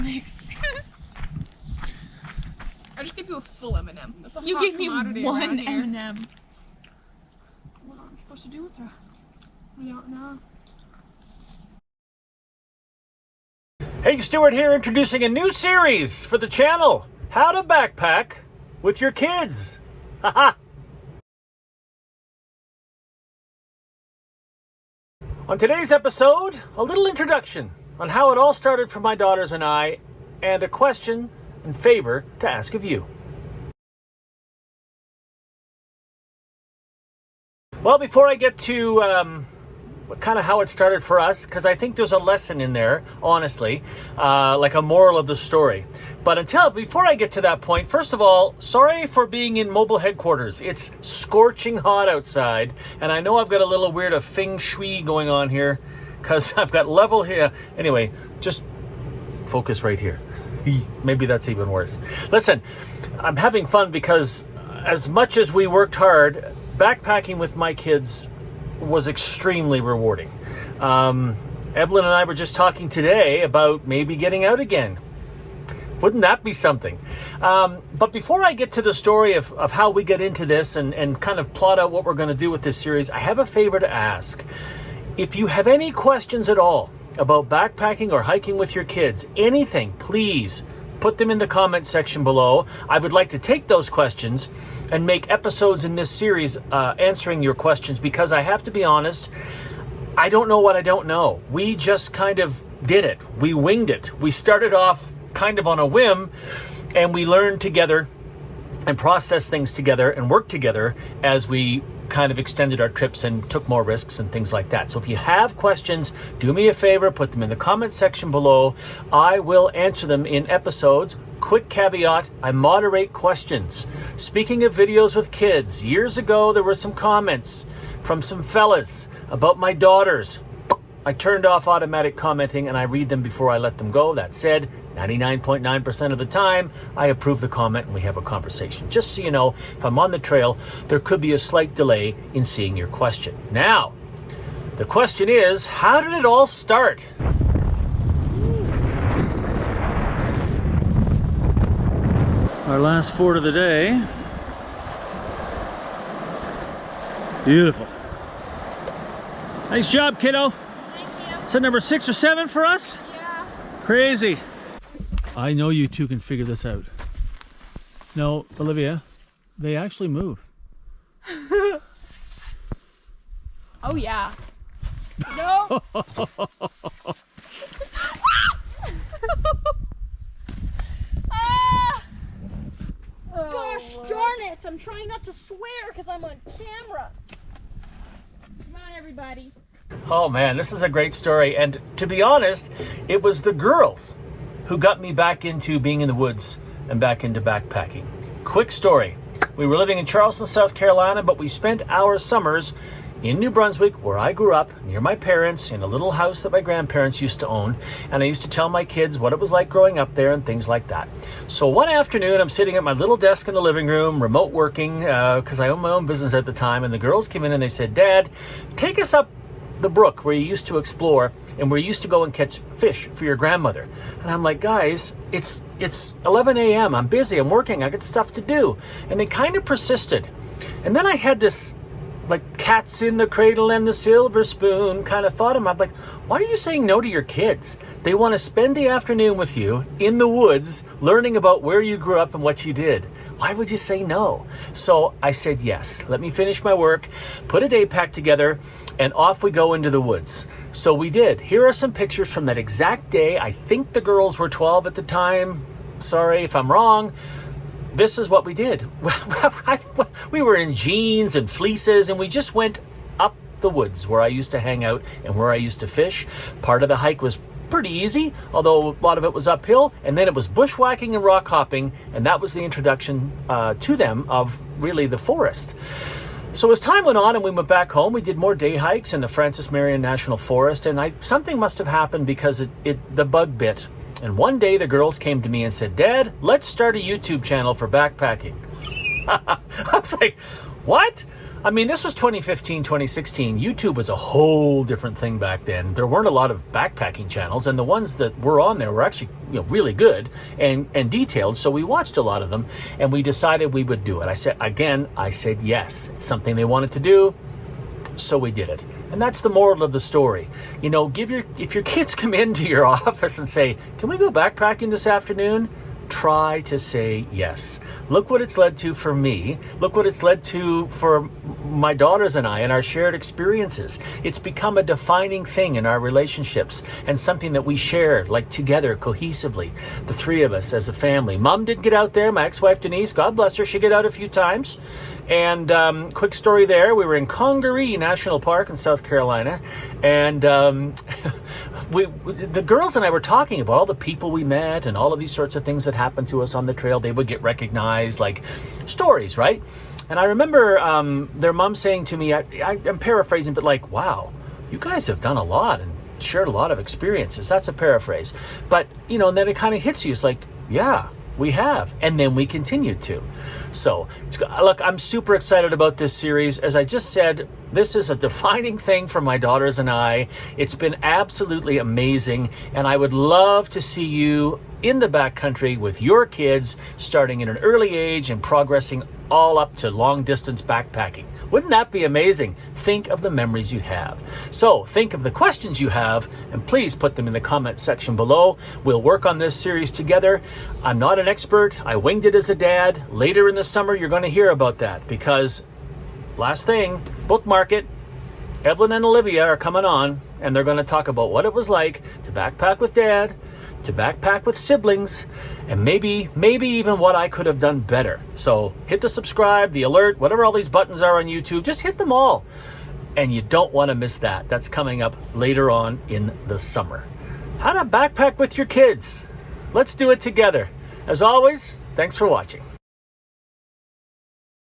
Thanks. I just gave you a full M&M. That's a You hot gave me commodity one around here. M&M. What am I supposed to do with her? I don't know. Hey, Stuart here, introducing a new series for the channel. How to backpack with your kids. Haha. On today's episode, a little introduction on how it all started for my daughters and I, and a question and favor to ask of you. Well, before I get to kind of how it started for us, because I think there's a lesson in there, honestly, like a moral of the story. But before I get to that point, first of all, sorry for being in mobile headquarters. It's scorching hot outside, and I know I've got a little weird of feng shui going on here, because I've got level here. Anyway, just focus right here. Maybe that's even worse. Listen, I'm having fun because as much as we worked hard, backpacking with my kids was extremely rewarding. Evelyn and I were just talking today about maybe getting out again. Wouldn't that be something? But before I get to the story of how we get into this and kind of plot out what we're going to do with this series, I have a favor to ask. If you have any questions at all about backpacking or hiking with your kids, anything, please put them in the comment section below. I would like to take those questions and make episodes in this series answering your questions, because I have to be honest, I don't know what I don't know. We just kind of did it. We winged it. We started off kind of on a whim, and we learned together and processed things together and worked together as we kind of extended our trips and took more risks and things like that. So if you have questions, do me a favor, put them in the comment section below. I will answer them in episodes. Quick caveat, I moderate questions. Speaking of videos with kids, years ago there were some comments from some fellas about my daughters. I turned off automatic commenting and I read them before I let them go. That said, 99.9% of the time, I approve the comment and we have a conversation. Just so you know, if I'm on the trail, there could be a slight delay in seeing your question. Now, the question is, how did it all start? Our last fort of the day. Beautiful. Nice job, kiddo. Thank you. Is that number 6 or 7 for us? Yeah. Crazy. I know you two can figure this out. No, Olivia, they actually move. Oh yeah. No. Ah! Gosh darn it! I'm trying not to swear because I'm on camera. Come on, everybody. Oh man, this is a great story. And to be honest, it was the girls who got me back into being in the woods and back into backpacking. Quick story. We were living in Charleston, South Carolina, but we spent our summers in New Brunswick, where I grew up, near my parents, in a little house that my grandparents used to own. And I used to tell my kids what it was like growing up there and things like that. So one afternoon, I'm sitting at my little desk in the living room, remote working, because I owned my own business at the time. And the girls came in and they said, "Dad, take us up the brook where you used to explore and where you used to go and catch fish for your grandmother." And I'm like, "Guys, it's 11 a.m. I'm busy. I'm working. I got stuff to do." And they kind of persisted. And then I had this like cats in the cradle and the silver spoon kind of thought. I'm like, why are you saying no to your kids? They want to spend the afternoon with you in the woods learning about where you grew up and what you did. Why would you say no? So I said yes. Let me finish my work, put a day pack together, and off we go into the woods. So we did. Here are some pictures from that exact day. I think the girls were 12 at the time. Sorry if I'm wrong. This is what we did. We were in jeans and fleeces, and we just went up the woods where I used to hang out and where I used to fish. Part of the hike was pretty easy, although a lot of it was uphill, and then it was bushwhacking and rock hopping, and that was the introduction to them of really the forest. So as time went on and we went back home, we did more day hikes in the Francis Marion National Forest, and something must have happened because the bug bit. And one day the girls came to me and said, "Dad, let's start a YouTube channel for backpacking." I was like, what? I mean, this was 2015, 2016. YouTube was a whole different thing back then. There weren't a lot of backpacking channels, and the ones that were on there were actually really good and detailed. So we watched a lot of them, and we decided we would do it. I said yes. It's something they wanted to do, so we did it. And that's the moral of the story. If your kids come into your office and say, "Can we go backpacking this afternoon?" Try to say yes. Look what it's led to for me. Look what it's led to for my daughters and I and our shared experiences. It's become a defining thing in our relationships and something that we share together cohesively, the three of us as a family. Mom did get out there. My ex-wife Denise, God bless her, she got out a few times. And quick story there, we were in Congaree National Park in South Carolina, and the girls and I were talking about all the people we met and all of these sorts of things that happened to us on the trail. They would get recognized, like stories, right? And I remember their mom saying to me, I'm paraphrasing, but wow, you guys have done a lot and shared a lot of experiences. That's a paraphrase. But, and then it kind of hits you. It's yeah, we have. And then we continued to. So, look, I'm super excited about this series. As I just said, this is a defining thing for my daughters and I. It's been absolutely amazing. And I would love to see you in the backcountry with your kids, starting at an early age and progressing all up to long distance backpacking. Wouldn't that be amazing? Think of the memories you have. So think of the questions you have, and please put them in the comment section below. We'll work on this series together. I'm not an expert. I winged it as a dad. Later in the summer, you're going to hear about that because, last thing, bookmark it. Evelyn and Olivia are coming on, and they're going to talk about what it was like to backpack with Dad, to backpack with siblings, and maybe even what I could have done better. So hit the subscribe, the alert, whatever all these buttons are on YouTube, just hit them all. And you don't want to miss that. That's coming up later on in the summer. How to backpack with your kids. Let's do it together. As always, thanks for watching.